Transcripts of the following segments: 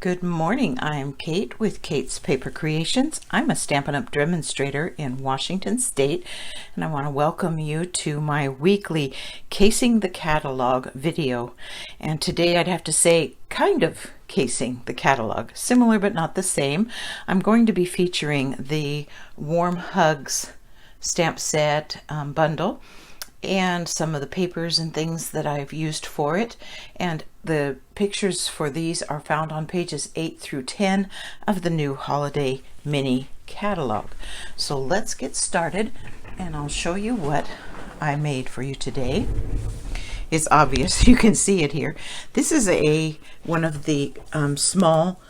Good morning. I'm Kate with Kate's Paper Creations. I'm a Stampin' Up! Demonstrator in Washington State, and I want to welcome you to my weekly Casing the Catalog video. And today I'd have to say kind of casing the catalog, similar but not the same. I'm going to be featuring the Warm Hugs stamp set bundle and some of the papers and things that I've used for it, and the pictures for these are found on pages 8 through 10 of the new holiday mini catalog. So let's get started and I'll show you what I made for you today. It's obvious, you can see it here. This is one of the small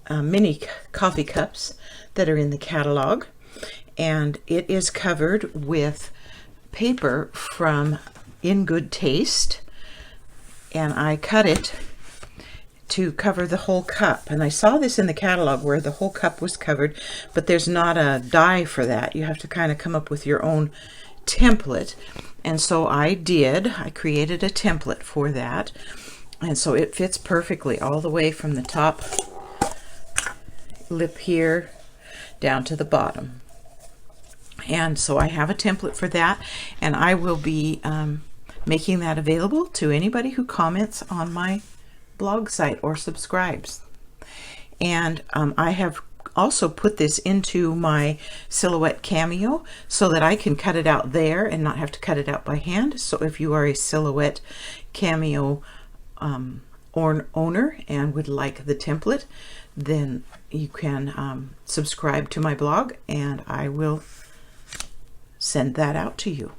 mini coffee cups that are in the catalog, and it is covered with paper from In Good Taste, and I cut it to cover the whole cup. And I saw this in the catalog where the whole cup was covered, but there's not a die for that. You have to kind of come up with your own template. And so I created a template for that. And so it fits perfectly all the way from the top lip here down to the bottom. And so I have a template for that, and I will be making that available to anybody who comments on my blog site or subscribes. And I have also put this into my Silhouette Cameo so that I can cut it out there and not have to cut it out by hand. So if you are a Silhouette Cameo owner and would like the template, then you can subscribe to my blog and I will send that out to you.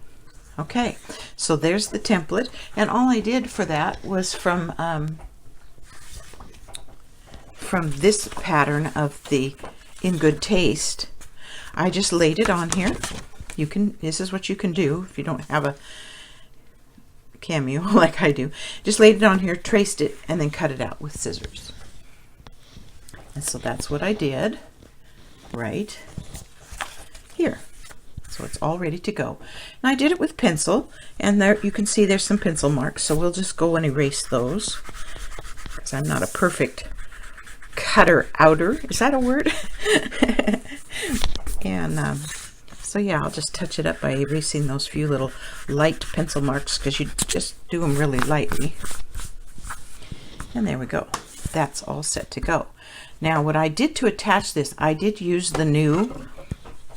Okay, so there's the template, and all I did for that was from this pattern of the In Good Taste. I just laid it on here. This is what you can do if you don't have a cameo like I do. Just laid it on here, traced it, and then cut it out with scissors. And so that's what I did right here. So it's all ready to go. And I did it with pencil, and there you can see there's some pencil marks, so we'll just go and erase those because I'm not a perfect cutter outer. Is that a word? And so yeah, I'll just touch it up by erasing those few little light pencil marks because you just do them really lightly. And there we go. That's all set to go. Now what I did to attach this, I did use the new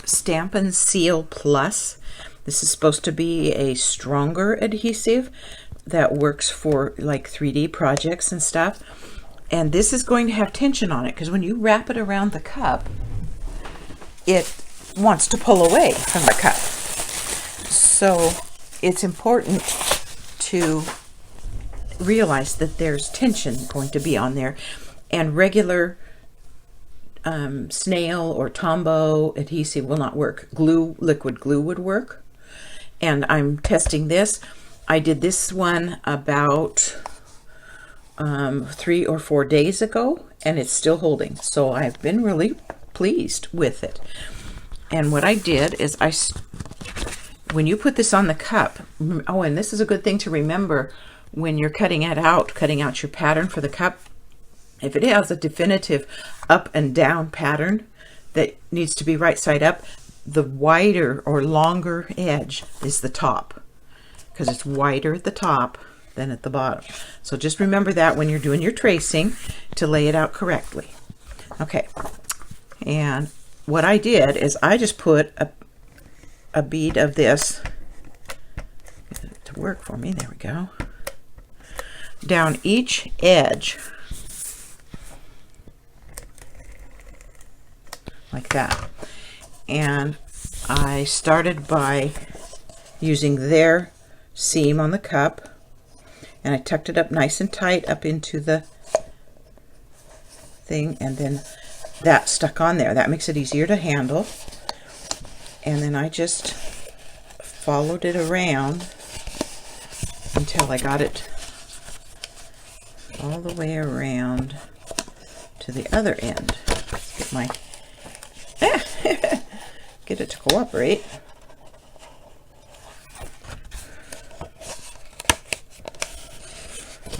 Stampin' Seal Plus. This is supposed to be a stronger adhesive that works for like 3D projects and stuff. And this is going to have tension on it because when you wrap it around the cup, it wants to pull away from the cup. So it's important to realize that there's tension going to be on there, and regular snail or Tombow adhesive will not work. Liquid glue would work. And I'm testing this. I did this one about 3 or 4 days ago, and it's still holding. So I've been really pleased with it. And what I did is when you put this on the cup, oh, and this is a good thing to remember when you're cutting out your pattern for the cup. If it has a definitive up and down pattern that needs to be right side up, the wider or longer edge is the top, because it's wider at the top than at the bottom. So just remember that when you're doing your tracing to lay it out correctly. Okay, and what I did is I just put a bead of this, get it to work for me, there we go, down each edge like that. And I started by using their seam on the cup, and I tucked it up nice and tight up into the thing, and then that stuck on there. That makes it easier to handle. And then I just followed it around until I got it all the way around to the other end. Let's get it to cooperate.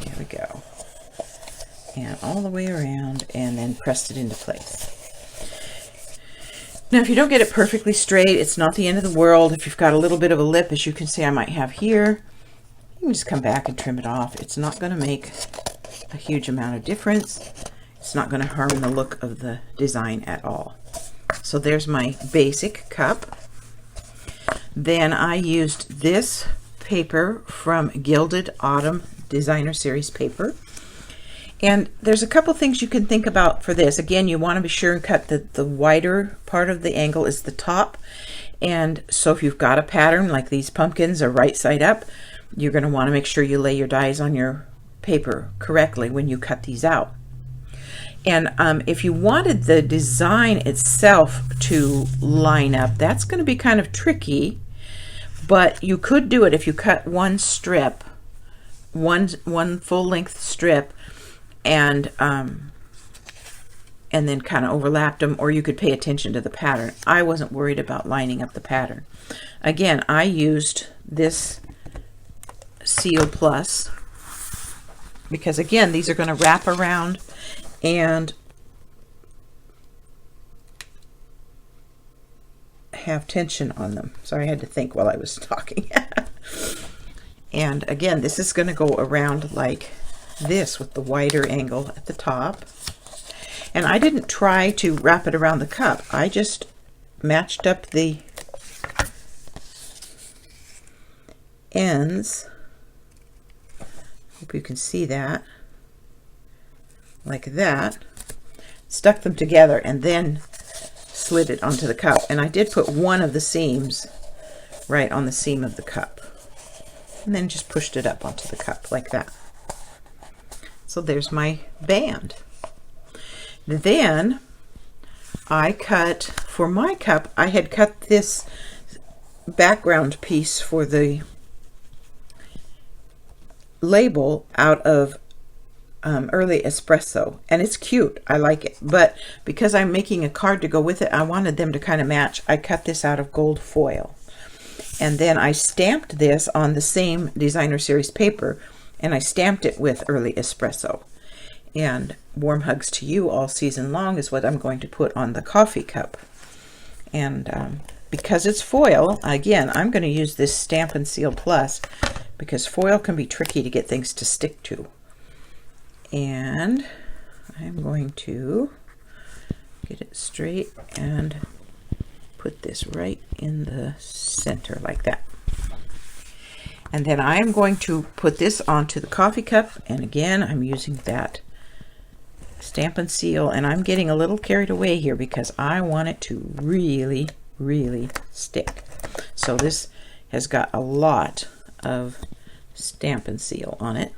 There we go. and all the way around, and then pressed it into place. Now, if you don't get it perfectly straight, it's not the end of the world. If you've got a little bit of a lip, as you can see I might have here, you can just come back and trim it off. It's not going to make a huge amount of difference. It's not going to harm the look of the design at all. So there's my basic cup. Then I used this paper from Gilded Autumn Designer Series paper. And there's a couple things you can think about for this. Again, you want to be sure and cut the wider part of the angle is the top. And so if you've got a pattern like these pumpkins are right side up, you're going to want to make sure you lay your dies on your paper correctly when you cut these out. And if you wanted the design itself to line up, that's going to be kind of tricky, but you could do it if you cut one strip, one full length strip, and then kind of overlapped them, or you could pay attention to the pattern. I wasn't worried about lining up the pattern. Again, I used this Seal Plus because, again, these are going to wrap around and have tension on them. Sorry, I had to think while I was talking. And again, this is going to go around like this with the wider angle at the top. And I didn't try to wrap it around the cup. I just matched up the ends. Hope you can see that. Like that. Stuck them together and then slid it onto the cup. And I did put one of the seams right on the seam of the cup. And then just pushed it up onto the cup like that. So there's my band. Then I cut, for my cup, I had cut this background piece for the label out of Early Espresso, and it's cute. I like it, but because I'm making a card to go with it, I wanted them to kind of match. I cut this out of gold foil, and then I stamped this on the same Designer Series paper, and I stamped it with Early Espresso. And Warm Hugs to You All Season Long is what I'm going to put on the coffee cup. And because it's foil, again, I'm going to use this Stampin' Seal Plus because foil can be tricky to get things to stick to. And I'm going to get it straight and put this right in the center like that. And then I'm going to put this onto the coffee cup, and again I'm using that Stampin' Seal, and I'm getting a little carried away here because I want it to really, really stick. So this has got a lot of Stampin' Seal on it.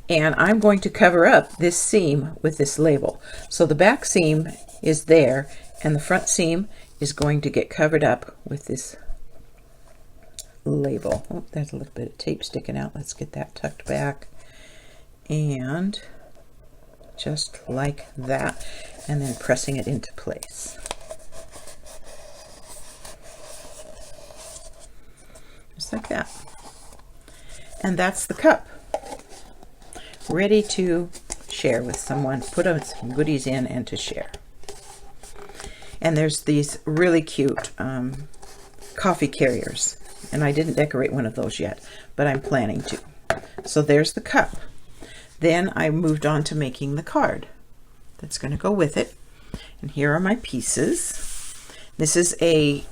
And I'm going to cover up this seam with this label. So the back seam is there, and the front seam is going to get covered up with this label. Oh, there's a little bit of tape sticking out. Let's get that tucked back. And just like that. And then pressing it into place. Just like that. And that's the cup. Ready to share with someone, put some goodies in and to share. And there's these really cute coffee carriers, and I didn't decorate one of those yet, but I'm planning to. So there's the cup. Then I moved on to making the card that's going to go with it, and here are my pieces. This is a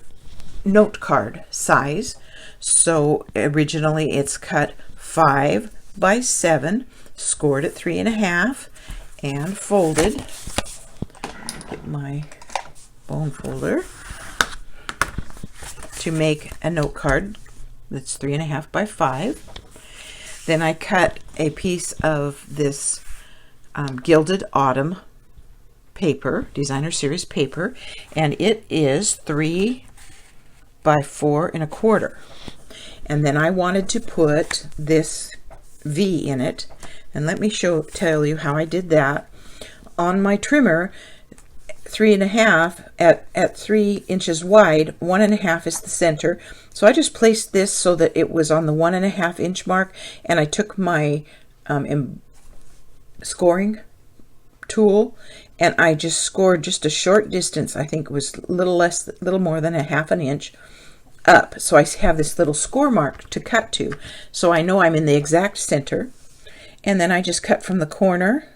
note card size, so originally it's cut 5 by 7, scored at 3.5, and folded. Get my bone folder to make a note card that's 3.5 by 5. Then I cut a piece of this Gilded Autumn paper, Designer Series paper, and it is 3 by 4.25. And then I wanted to put this V in it, and let me tell you how I did that. On my trimmer, 3.5 at 3 inches wide, 1.5 is the center. So I just placed this so that it was on the 1.5 inch mark, and I took my scoring tool, and I just scored just a short distance. I think it was a little more than a half an inch up. So I have this little score mark to cut to. So I know I'm in the exact center. And then I just cut from the corner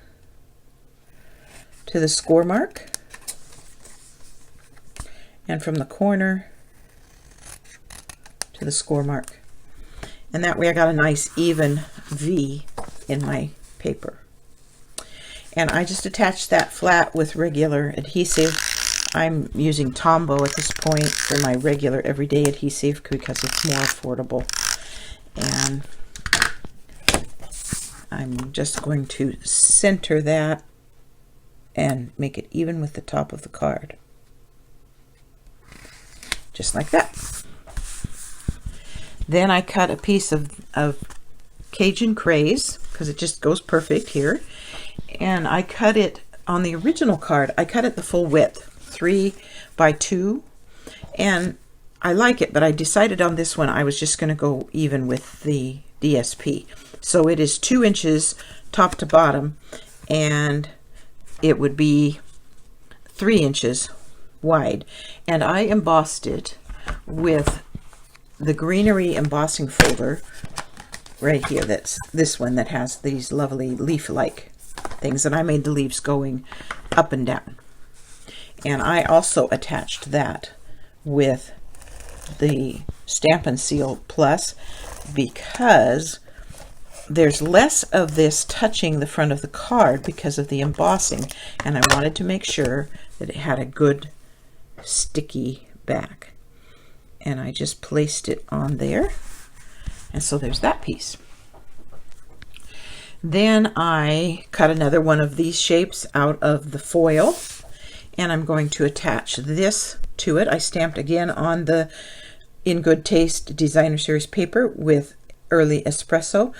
to the score mark, and from the corner to the score mark. And that way I got a nice even V in my paper. And I just attached that flat with regular adhesive. I'm using Tombow at this point for my regular everyday adhesive because it's more affordable. And I'm just going to center that and make it even with the top of the card. Just like that. Then I cut a piece of Cajun Craze because it just goes perfect here. And I cut it on the original card. I cut it the full width, 3 by 2. And I like it, but I decided on this one I was just going to go even with the DSP. So it is 2 inches top to bottom, and it would be 3 inches wide. And I embossed it with the greenery embossing folder right here. That's this one that has these lovely leaf-like things, and I made the leaves going up and down. And I also attached that with the Stampin' Seal Plus because there's less of this touching the front of the card because of the embossing, and I wanted to make sure that it had a good sticky back. And I just placed it on there, and so there's that piece. Then I cut another one of these shapes out of the foil, and I'm going to attach this to it. I stamped again on the In Good Taste Designer Series paper with Early Espresso,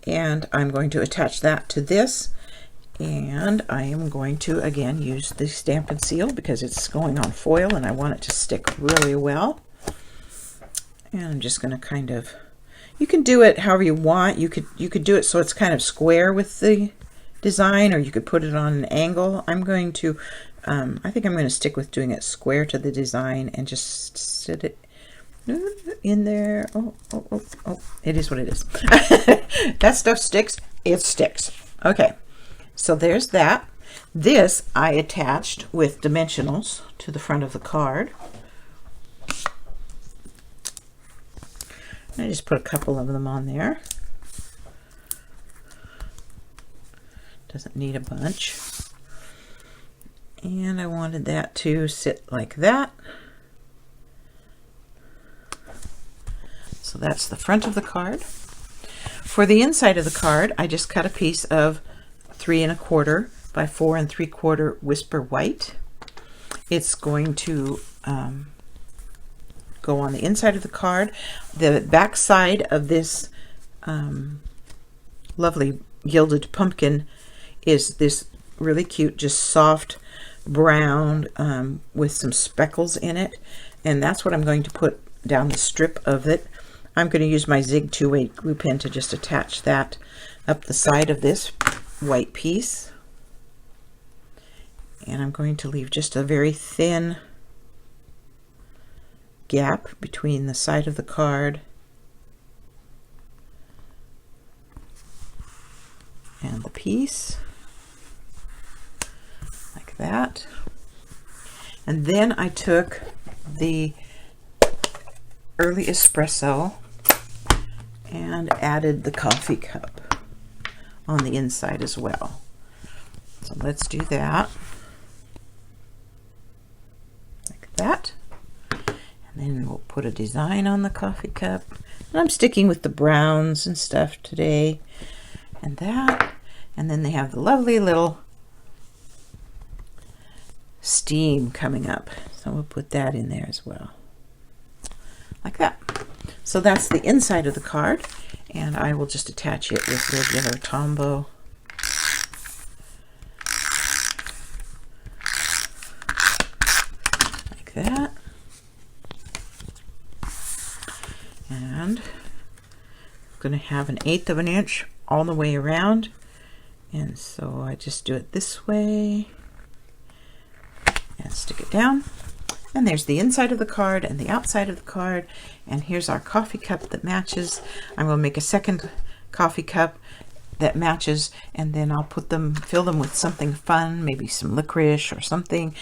and I'm going to attach that to this, and I am going to again use the Stampin' Seal because it's going on foil and I want it to stick really well. And I'm just going to kind of, you can do it however you want. You could do it so it's kind of square with the design, or you could put it on an angle. I'm going to I think I'm going to stick with doing it square to the design and just sit it in there. Oh, it is what it is. That stuff sticks. It sticks. Okay, so there's that. This I attached with dimensionals to the front of the card. I just put a couple of them on there. Doesn't need a bunch. And I wanted that to sit like that. So that's the front of the card. For the inside of the card, I just cut a piece of 3 1/4 by 4 3/4 Whisper White. It's going to go on the inside of the card. The back side of this lovely gilded pumpkin is this really cute, just soft brown with some speckles in it, and that's what I'm going to put down the strip of it. I'm going to use my Zig 2-8 glue pen to just attach that up the side of this white piece, and I'm going to leave just a very thin gap between the side of the card and the piece, like that. And then I took the Early Espresso and added the coffee cup on the inside as well. So let's do that, like that. And then we'll put a design on the coffee cup. And I'm sticking with the browns and stuff today. And that. And then they have the lovely little steam coming up. So we'll put that in there as well. Like that. So that's the inside of the card. And I will just attach it with regular Tombow. Like that. And I'm going to have an 1/8 of an inch all the way around, And so I just do it this way and stick it down. And there's the inside of the card and the outside of the card. And here's our coffee cup that matches. I'm going to make a second coffee cup that matches, and then I'll fill them with something fun, maybe some licorice or something,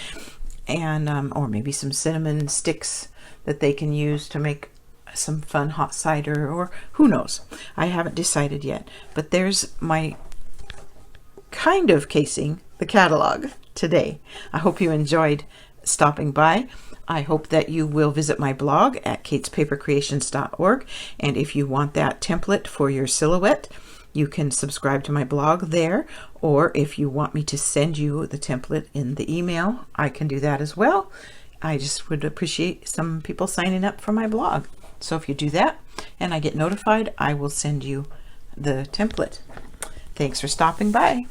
and or maybe some cinnamon sticks that they can use to make some fun hot cider, or who knows. I haven't decided yet. But there's my kind of casing the catalog today. I hope you enjoyed stopping by. I hope that you will visit my blog at katespapercreations.org, and if you want that template for your silhouette, you can subscribe to my blog there, or if you want me to send you the template in the email, I can do that as well. I just would appreciate some people signing up for my blog. So if you do that and I get notified, I will send you the template. Thanks for stopping by.